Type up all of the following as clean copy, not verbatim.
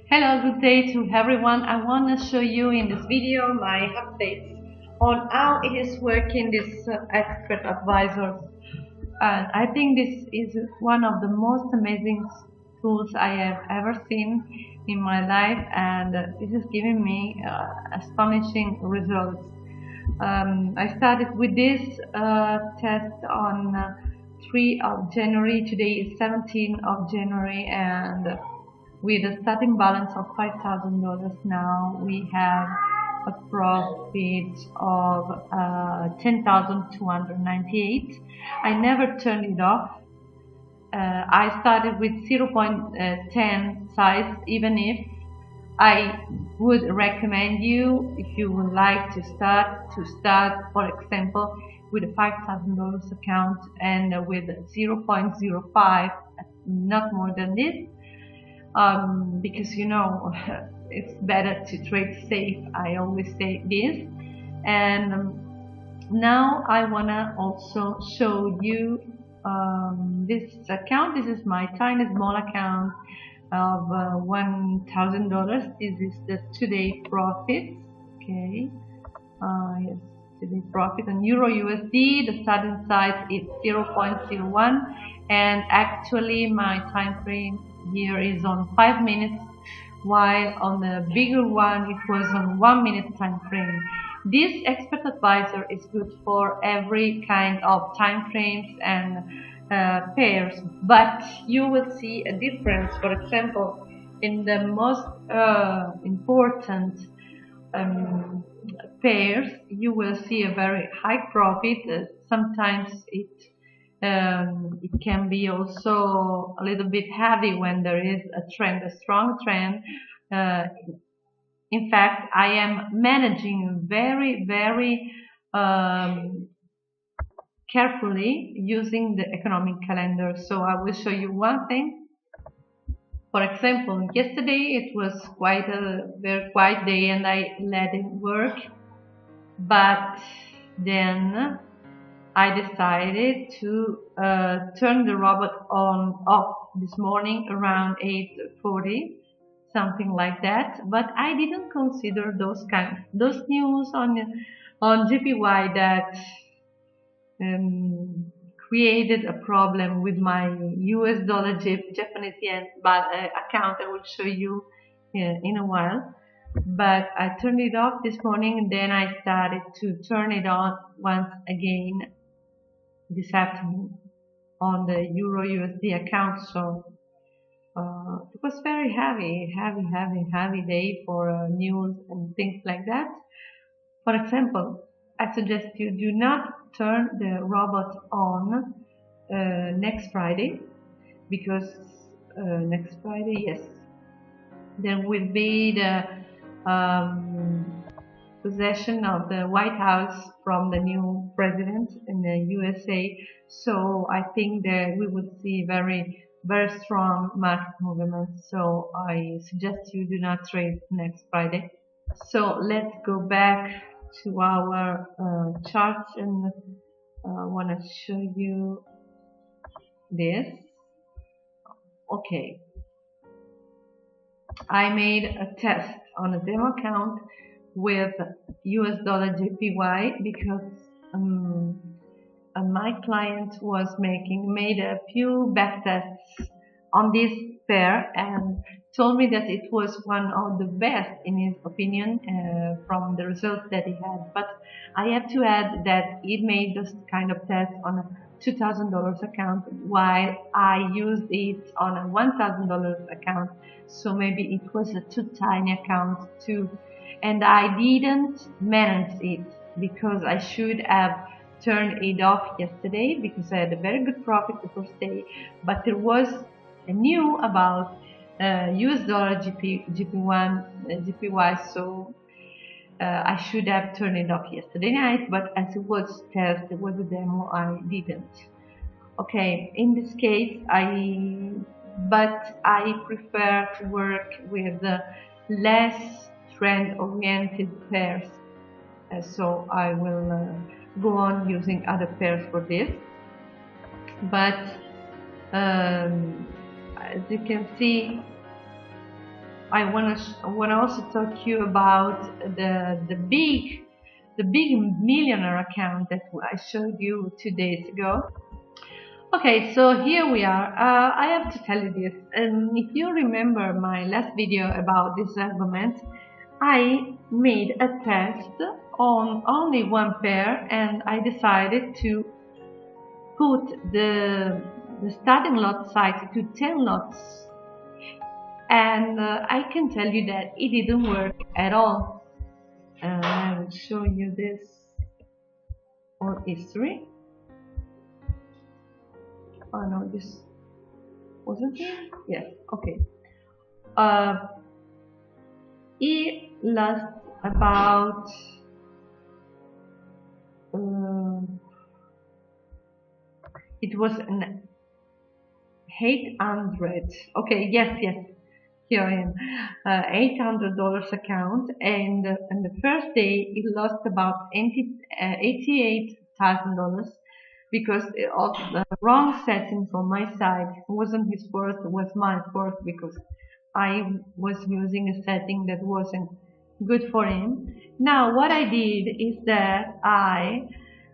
Hello, good day to everyone. I want to show you in this video my updates on how it is working this expert advisors. And I think this is one of the most amazing tools I have ever seen in my life, and this is giving me astonishing results. I started with this test on 3 of January. Today is 17 of January, and with a starting balance of $5,000 now, we have a profit of 10,298. I never turned it off. I started with 0.10 size, even if I would recommend you, if you would like to start, for example, with a $5,000 account and with 0.05, not more than this. Because it's better to trade safe. I always say this. And now I wanna also show you this account. This is my tiny small account of $1,000. This is the today profit. Okay, yes, today profit on Euro USD. The starting size is 0.01, and actually my time frame here is on 5 minutes, while on the bigger one it was on 1 minute time frame. This expert advisor is good for every kind of time frames and pairs, but you will see a difference. For example, in the most important pairs, you will see a very high profit. Sometimes it can be also a little bit heavy when there is a trend, a strong trend. In fact, I am managing very carefully using the economic calendar. So I will show you one thing. For example, yesterday it was quite a very quiet day and I let it work, but then I decided to turn the robot off this morning around 8:40, something like that. But I didn't consider those news on JPY that created a problem with my US dollar Japanese yen account. I will show you in a while. But I turned it off this morning, and then I started to turn it on once again this afternoon on the Euro USD account. So it was very heavy day for news and things like that. For example, I suggest you do not turn the robot on next Friday, because next Friday, yes, there will be the possession of the White House from the new president in the USA. So I think that we would see very strong market movements. So I suggest you do not trade next Friday. So let's go back to our charts, and I want to show you this. Okay, I made a test on a demo account with US dollar JPY because my client was made a few back tests on this pair and told me that it was one of the best in his opinion from the results that he had. But I have to add that he made this kind of test on a $2,000 account, while I used it on a $1,000 account. So maybe it was a too tiny account too, and I didn't manage it because I should have turned it off yesterday, because I had a very good profit the first day, but there was a new about US dollar JPY, so I should have turned it off yesterday night, but as it was test, it was a demo, I didn't. Okay, in this case, I prefer to work with less trend-oriented pairs, so I will go on using other pairs for this. But as you can see, want to also talk to you about the big millionaire account that I showed you 2 days ago. Okay, so here we are. I have to tell you this, and if you remember my last video about this argument, I made a test on only one pair, and I decided to put the starting lot size to 10 lots, and I can tell you that it didn't work at all. I will show you this on history. Oh no, this wasn't here? Yes, okay. It lasts about it was an 800. Okay, yes, here I am. $800 account, and on the first day it lost about $88,000 because of the wrong settings on my side. It wasn't his fault, it was my fault because I was using a setting that wasn't good for him. Now what I did is that I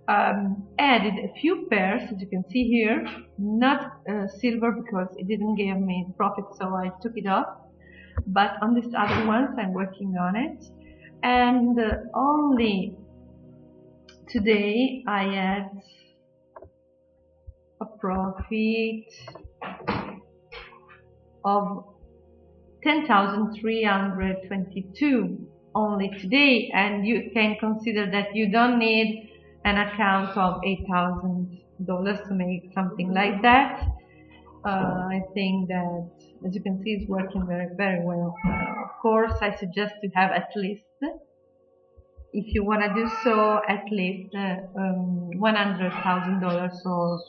added a few pairs, as you can see here, not silver because it didn't give me profit, so I took it off. But on these other ones, I'm working on it, and only today I had a profit of 10,322 only today, and you can consider that you don't need an account of $8,000 to make something like that. I think that, as you can see, it's working very well. Of course, I suggest to have at least, if you want to do so, at least $100,000 or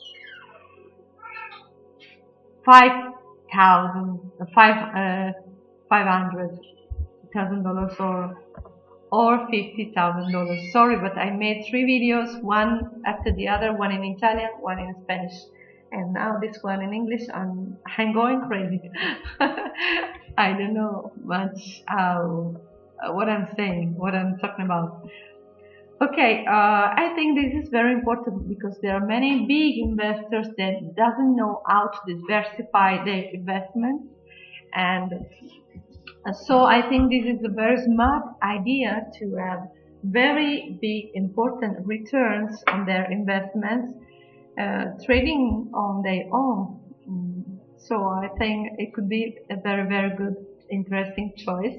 $500,000 or $50,000. Sorry, but I made 3 videos, one after the other, one in Italian, one in Spanish, and now this one in English. I'm going crazy. I don't know much what I'm saying, what I'm talking about. Okay, I think this is very important because there are many big investors that doesn't know how to diversify their investments, and so I think this is a very smart idea to have very big important returns on their investments, trading on their own. So I think it could be a very good, interesting choice.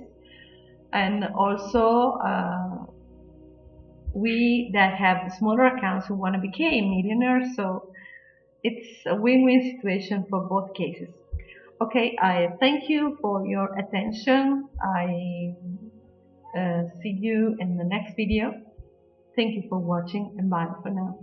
And also we that have smaller accounts who want to become millionaires, so it's a win-win situation for both cases. Okay, I thank you for your attention. I see you in the next video. Thank you for watching, and bye for now.